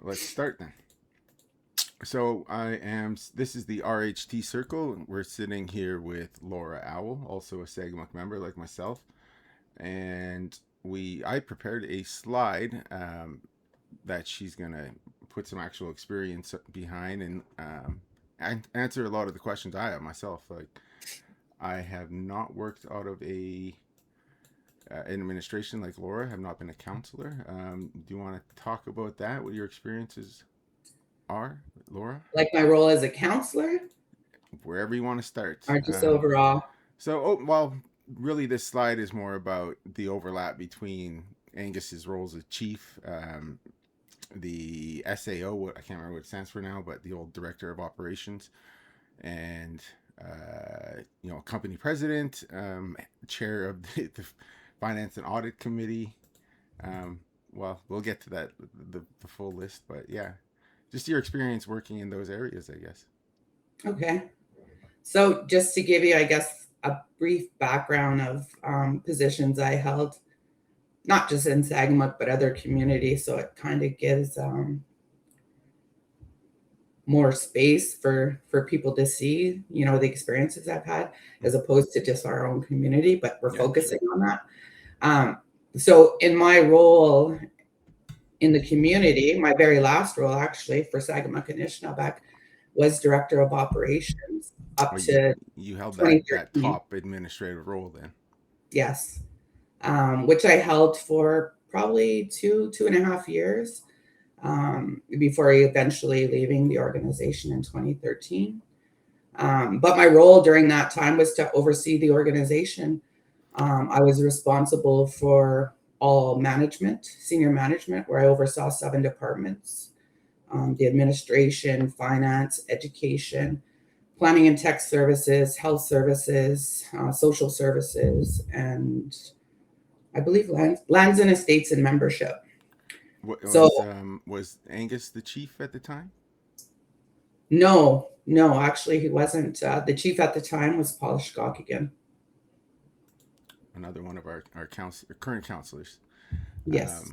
let's start then. So this is the RHT Circle. We're sitting here with Laura Owl, also a Sagamok member like myself. And I prepared a slide that she's going to put some actual experience behind and answer a lot of the questions I have myself. Like, I have not worked out of an administration like Laura, have not been a counselor. Do you want to talk about that, what your experiences are, Laura? Like my role as a counselor Wherever you want to start. or just overall? Really, this slide is more about the overlap between Angus's roles as chief, the SAO, I can't remember what it stands for now, but the old director of operations, and company president, chair of the finance and audit committee. We'll get to that, the full list, but yeah, just your experience working in those areas, I guess. Okay. So just to give you, I guess, a brief background of positions I held, not just in Sagamok, but other communities. So it kind of gives more space for people to see, the experiences I've had, as opposed to just our own community, but we're focusing on that. So in my role in the community, my very last role actually for Sagamok and Anishinaabeg was director of operations to you held that top administrative role then. Yes, which I held for probably 2.5 years before eventually leaving the organization in 2013. But my role during that time was to oversee the organization. I was responsible for all management, senior management, where I oversaw 7 departments: the administration, finance, education, planning and tech services, health services, social services, and I believe lands and estates and membership. Was Angus the chief at the time? No, actually he wasn't. The chief at the time was Paul Shkokigan. Another one of our current counselors. Yes.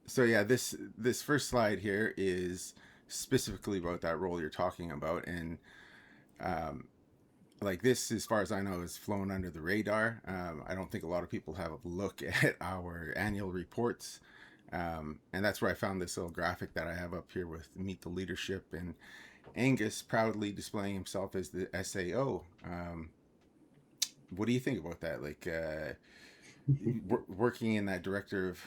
So yeah, this first slide here is specifically about that role you're talking about, and like this, as far as I know, has flown under the radar. I don't think a lot of people have a look at our annual reports, and that's where I found this little graphic that I have up here with Meet the Leadership and Angus proudly displaying himself as the SAO. What do you think about that? Like, working in that director of,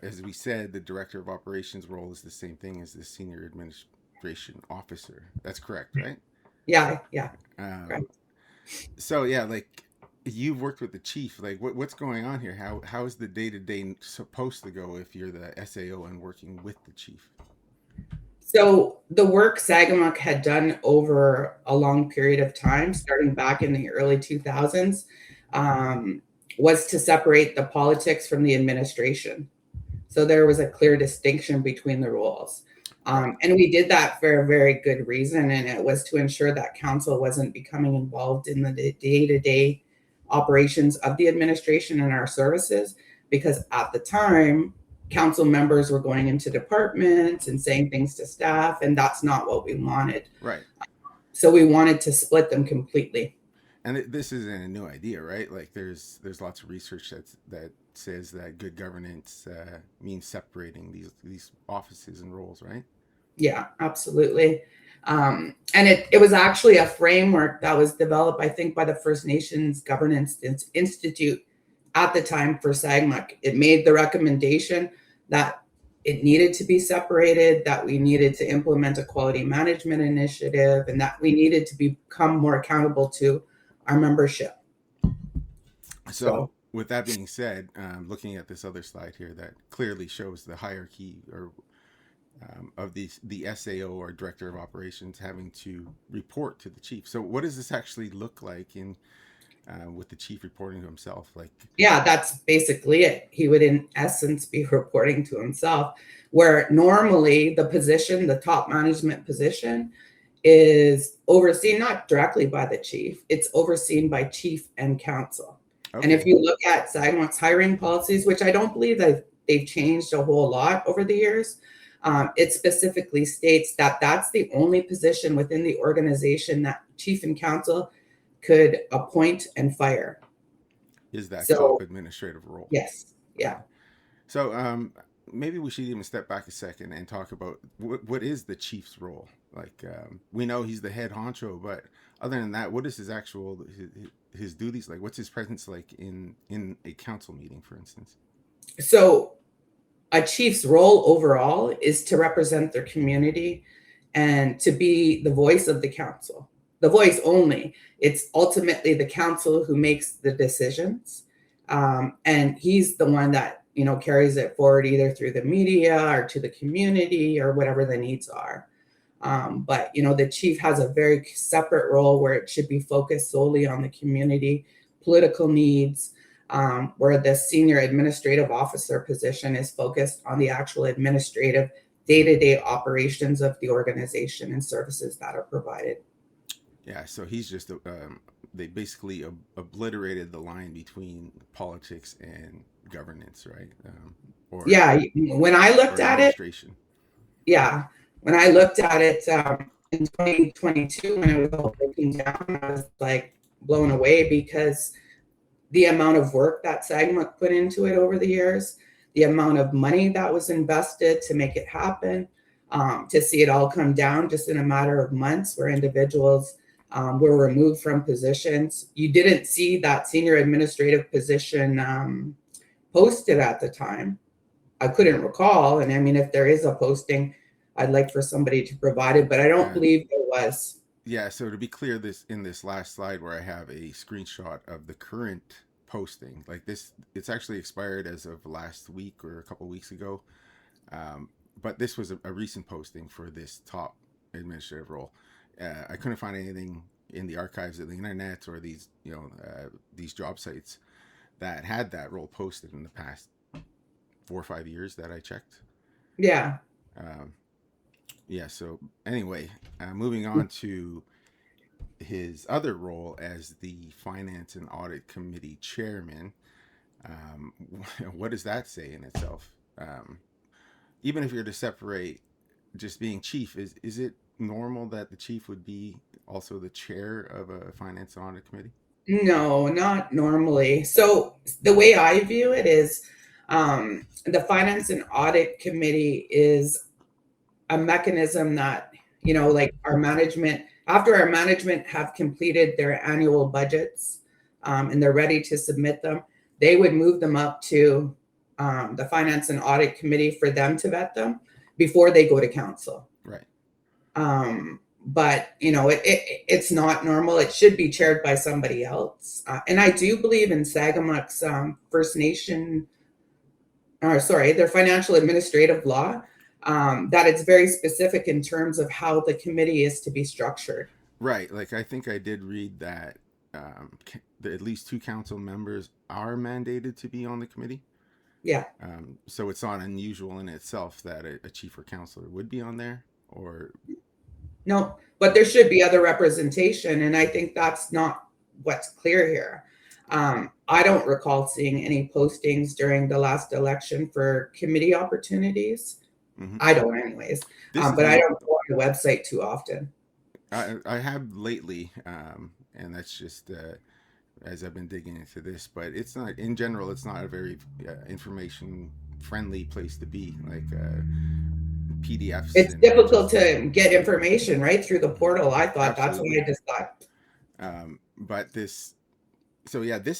as we said, the director of operations role is the same thing as the senior administration officer. That's correct, right? Yeah. Right. So yeah, like, you've worked with the chief. Like, what's going on here? How is the day-to-day supposed to go if you're the SAO and working with the chief? So the work Sagamok had done over a long period of time, starting back in the early 2000s, was to separate the politics from the administration. So there was a clear distinction between the roles. And we did that for a very good reason, and it was to ensure that council wasn't becoming involved in the day-to-day operations of the administration and our services, because at the time, council members were going into departments and saying things to staff, and that's not what we wanted. Right. So we wanted to split them completely. And this isn't a new idea, right? Like, there's lots of research that says that good governance means separating these offices and roles, right? Yeah, absolutely. And it was actually a framework that was developed, I think, by the First Nations Governance Institute at the time for Sagamok. It made the recommendation that it needed to be separated, that we needed to implement a quality management initiative, and that we needed to become more accountable to our membership. So with that being said, looking at this other slide here that clearly shows the hierarchy of the SAO, or director of operations, having to report to the chief. So what does this actually look like with the chief reporting to himself? Like, yeah, that's basically it. He would in essence be reporting to himself, where normally the top management position, is overseen not directly by the chief, it's overseen by chief and council. Okay. And if you look at Sagamok's hiring policies, which I don't believe that they've changed a whole lot over the years, it specifically states that that's the only position within the organization that chief and counsel could appoint and fire. Is that So top administrative role? yes, yeah. So maybe we should even step back a second and talk about what is the chief's role. Like we know he's the head honcho, but other than that, what is his actual his duties like? What's his presence like in a council meeting, for instance? So a chief's role overall is to represent their community and to be the voice of the council, the voice only. It's ultimately the council who makes the decisions. And he's the one that, carries it forward either through the media or to the community or whatever the needs are. But, the chief has a very separate role where it should be focused solely on the community, political needs, where the senior administrative officer position is focused on the actual administrative day-to-day operations of the organization and services that are provided. Yeah, so he's just they basically obliterated the line between politics and governance, right? Yeah, when I looked at it, when I looked at it in 2022, when it was all breaking down, I was like blown away because the amount of work that Sagamok put into it over the years, the amount of money that was invested to make it happen, to see it all come down just in a matter of months where individuals were removed from positions. You didn't see that senior administrative position posted at the time. I couldn't recall. And I mean, if there is a posting, I'd like for somebody to provide it, but I don't believe there was. Yeah, so to be clear, in this last slide where I have a screenshot of the current posting, like this, it's actually expired as of last week or a couple weeks ago. But this was a recent posting for this top administrative role. I couldn't find anything in the archives of the internet or these job sites that had that role posted in the past 4 or 5 years that I checked. Yeah. Yeah. So anyway, moving on to his other role as the Finance and Audit Committee Chairman. What does that say in itself? Even if you're to separate just being chief, is it normal that the chief would be also the chair of a Finance and Audit Committee? No, not normally. So the way I view it is the Finance and Audit Committee is a mechanism that, like our management, after our management have completed their annual budgets and they're ready to submit them, they would move them up to the Finance and Audit Committee for them to vet them before they go to council. Right. But it's not normal. It should be chaired by somebody else. And I do believe in Sagamok's First Nation, their financial administrative law, that it's very specific in terms of how the committee is to be structured. Right. Like I think I did read that at least 2 council members are mandated to be on the committee. Yeah. So it's not unusual in itself that a chief or councilor would be on there, or no, but there should be other representation, and I think that's not what's clear here. I don't recall seeing any postings during the last election for committee opportunities. Mm-hmm. I don't, anyways. But I don't go on the website too often. I have lately, and that's just as I've been digging into this. But it's not, in general, it's not a very information-friendly place to be. Like PDFs. It's difficult to get information right through the portal. I thought absolutely. That's what I just thought. But this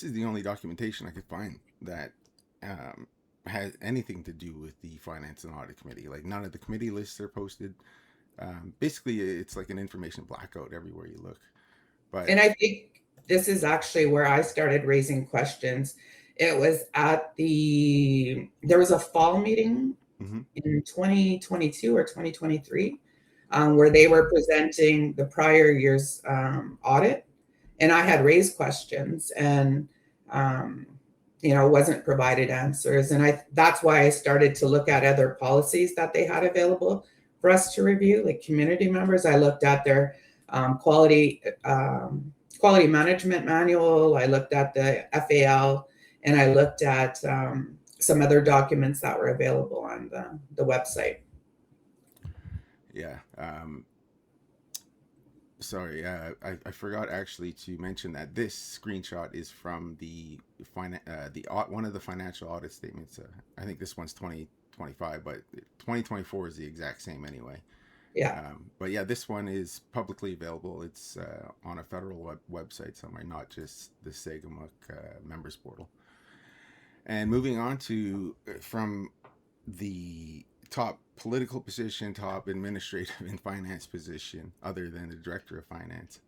is the only documentation I could find that has anything to do with the Finance and Audit Committee. Like none of the committee lists are posted. Basically, it's like an information blackout everywhere you look. And I think this is actually where I started raising questions. It was there was a fall meeting in 2022 or 2023 where they were presenting the prior year's audit. And I had raised questions and, wasn't provided answers. And that's why I started to look at other policies that they had available for us to review, like community members. I looked at their quality management manual. I looked at the FAL, and I looked at some other documents that were available on the website. Yeah. Sorry, I forgot actually to mention that this screenshot is from the one of the financial audit statements. I think this one's 2025, but 2024 is the exact same anyway. Yeah. But yeah, this one is publicly available. It's on a federal website somewhere, not just the Sagamok members portal. And moving on to from the top political position, top administrative and finance position, other than the director of finance.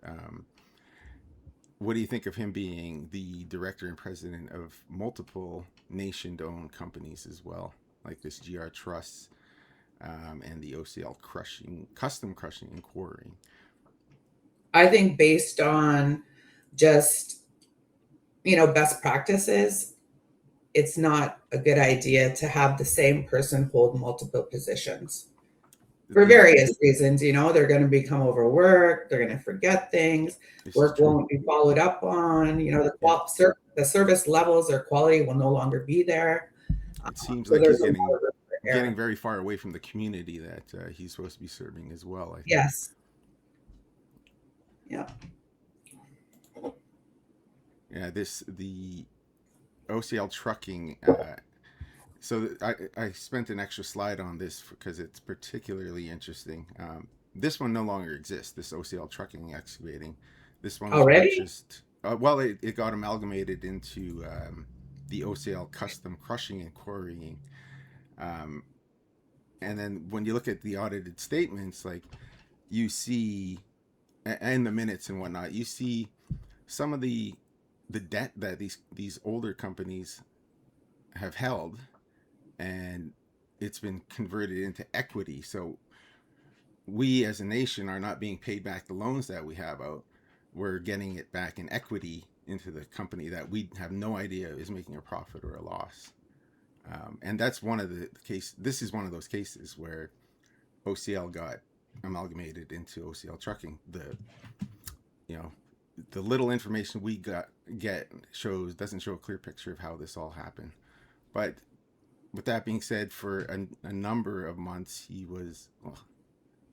What do you think of him being the director and president of multiple nation-owned companies as well, like this GR Trust and the OCL custom crushing and quarrying? I think based on just, best practices, it's not a good idea to have the same person hold multiple positions for various reasons. They're going to become overworked. They're going to forget things. Work won't be followed up on. The service levels or quality will no longer be there. It seems like he's getting very far away from the community that he's supposed to be serving as well, I think. Yes. Yeah. Yeah, the OCL trucking. So I spent an extra slide on this because it's particularly interesting. This one no longer exists. This OCL trucking excavating. This one was purchased. Well, it got amalgamated into the OCL custom crushing and quarrying. And then when you look at the audited statements, like you see, and the minutes and whatnot, you see some of the debt that these older companies have held, and it's been converted into equity. So we as a nation are not being paid back the loans that we have out. We're getting it back in equity into the company that we have no idea is making a profit or a loss. And that's one of the case. This is one of those cases where OCL got amalgamated into OCL trucking. The little information we doesn't show a clear picture of how this all happened. But with that being said, for a number of months, he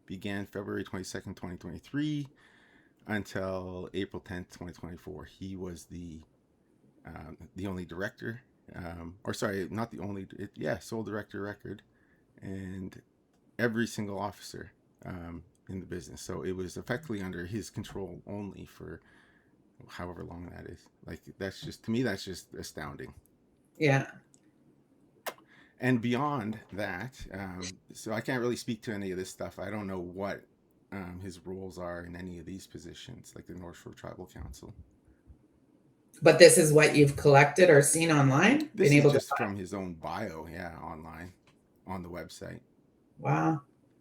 began February 22nd, 2023 until April 10th, 2024. He was the only director, or sorry, not the only, sole director record, and every single officer in the business. So it was effectively under his control only for however long that is. Like, that's just, to me, that's just astounding. Yeah. And beyond that, so I can't really speak to any of this stuff. I don't know what his roles are in any of these positions, like the North Shore Tribal Council. But this is what you've collected or seen online? This is just from his own bio, online, on the website. Wow.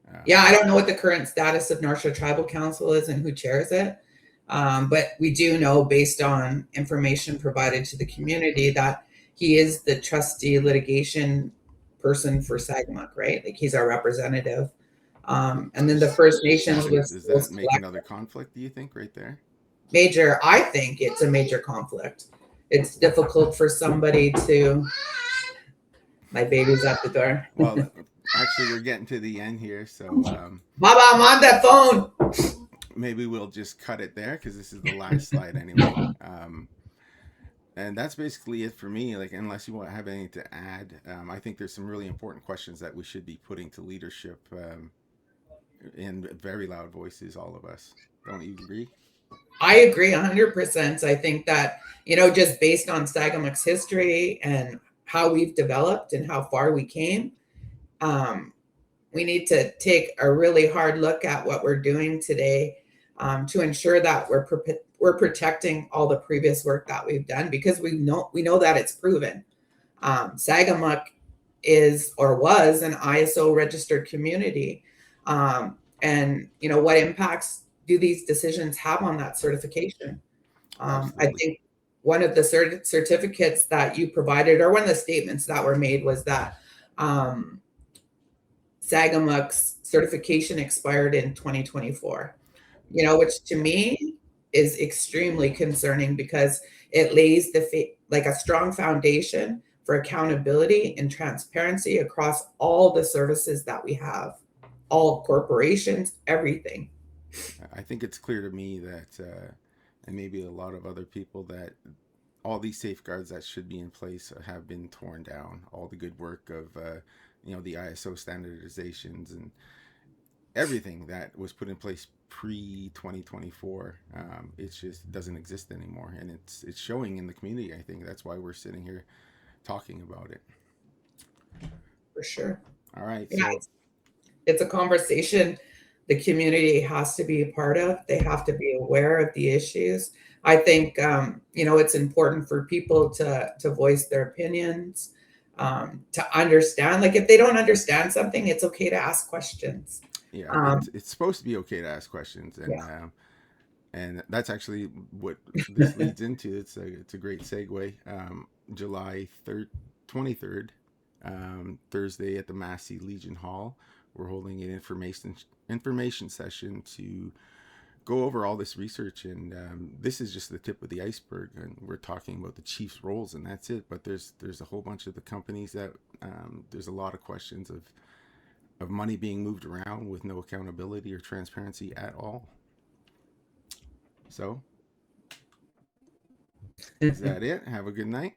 I don't know what the current status of North Shore Tribal Council is and who chairs it. But we do know, based on information provided to the community, that he is the trustee litigation person for Sagamok, right? Like, he's our representative. And then the First Nations does that make another conflict, do you think, right there? Major. I think it's a major conflict. It's difficult for somebody to. My baby's at the door. Well, actually, we're getting to the end here, so Baba, I'm on that phone. Maybe we'll just cut it there because this is the last slide anyway. And that's basically it for me. Like, unless you have anything to add, I think there's some really important questions that we should be putting to leadership in very loud voices, all of us. Don't you agree? I agree 100%. I think that, just based on Sagamok's history and how we've developed and how far we came, we need to take a really hard look at what we're doing today to ensure that we're protecting all the previous work that we've done, because we know that it's proven. Sagamok is or was an ISO registered community. And what impacts do these decisions have on that certification? I think one of the certificates that you provided, or one of the statements that were made, was that Sagamok's certification expired in 2024, which to me is extremely concerning, because it lays a strong foundation for accountability and transparency across all the services that we have, all corporations, everything. I think it's clear to me that, and maybe a lot of other people, that all these safeguards that should be in place have been torn down. All the good work of, the ISO standardizations and everything that was put in place pre 2024, it just doesn't exist anymore, and it's showing in the community. I think that's why we're sitting here talking about it. For sure. All right, Yeah, so it's a conversation the community has to be a part of. They have to be aware of the issues. I think it's important for people to voice their opinions, to understand. Like if they don't understand something, it's okay to ask questions. yeah, Um, it's supposed to be okay to ask questions, yeah. and that's actually what this leads into. It's a great segue. July 23rd, Thursday at the Massey Legion Hall, we're holding an information session to go over all this research, and this is just the tip of the iceberg, and we're talking about the chief's roles, and that's it. But there's a whole bunch of the companies that, there's a lot of questions of money being moved around with no accountability or transparency at all. So is that it? Have a good night.